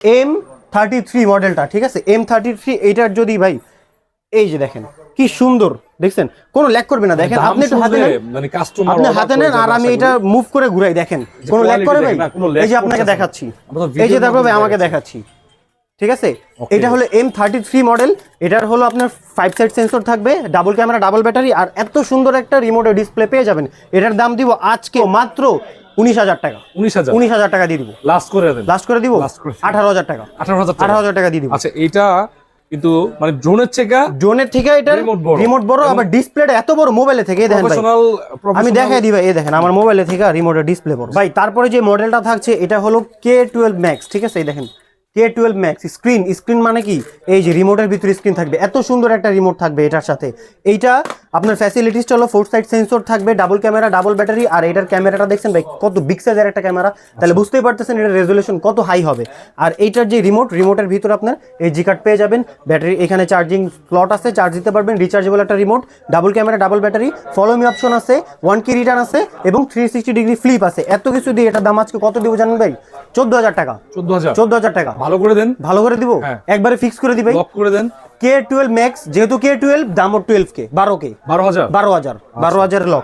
M33 মডেলটা, ঠিক আছে, M33 এইটার যদি ভাই এই যে দেখেন কি সুন্দর, দেখছেন কোনো ল্যাগ করবে না। দেখেন আপনি একটু হাতে নেন, মানে কাস্টমার আপনি হাতে নেন আর আমি এটা মুভ করে ঘুরাই, দেখেন কোনো ল্যাগ করে ভাই। এই যে আপনাকে দেখাচ্ছি, এই যে দেখো ভাই আমাকে দেখাচ্ছি, ঠিক আছে। এটা হলো M33 মডেল, এটার হলো আপনার 5 সাইড সেন্সর থাকবে, ডাবল ক্যামেরা, ডাবল ব্যাটারি, আর এত সুন্দর একটা রিমোটের ডিসপ্লে পেয়ে যাবেন। এটার দাম দিব আজকে মাত্র 19,000 টাকা। 19,000 টাকা দিয়ে দিব, লাস্ট করে দিব 18,000 টাকা। 18,000 টাকা দিয়ে দিব। আচ্ছা এটা কিন্তু মানে ড্রোনের থেকে এটা রিমোট বড়, আবার ডিসপ্লেটা এত বড় মোবাইলে থেকে। দেখেন ভাই আমি দেখাই দিই ভাই, এই দেখেন আমার মোবাইলে থেকে রিমোটের ডিসপ্লে বড় ভাই। তারপরে যে মডেলটা থাকছে এটা হলো K12 Max, ঠিক আছে। এই দেখেন K12 Max স্ক্রিন মানে কি, এই যে রিমোটের ভিতরে স্ক্রিন থাকবে, এত সুন্দর একটা রিমোট থাকবে এটার সাথে। এইটা আপনার ফ্যাসিলিটিসটা হলো 4 সাইড সেন্সর থাকবে, ডাবল ক্যামেরা, ডাবল ব্যাটারি, আর এটার ক্যামেরাটা দেখছেন ভাই কত বিগ সাইজের একটা ক্যামেরা, তাহলে বুঝতেই পারতেছেন এটার রেজোলিউশন কত হাই হবে। আর এইটার যে রিমোটের ভিতরে আপনার এই জি কার্ড পেয়ে যাবেন, ব্যাটারি এখানে চার্জিং স্লট আছে, চার্জ দিতে পারবেন, রিচার্জেবল একটা remote, double camera, double battery, follow me option আছে, 1 কি রিটার্ন আছে, এবং 360 ডিগ্রি ফ্লিপ আছে। এত কিছু দিয়ে এটার দাম আজকে কত দিব জানেন ভাই? 14,000 টাকা। 14,000 টাকা। ভালো করে দিব, একবারে ফিক্স করে দিবেন, লক করে দেন। K12 Max যেহেতু K12 দাম 12K 12K 12,000 লক।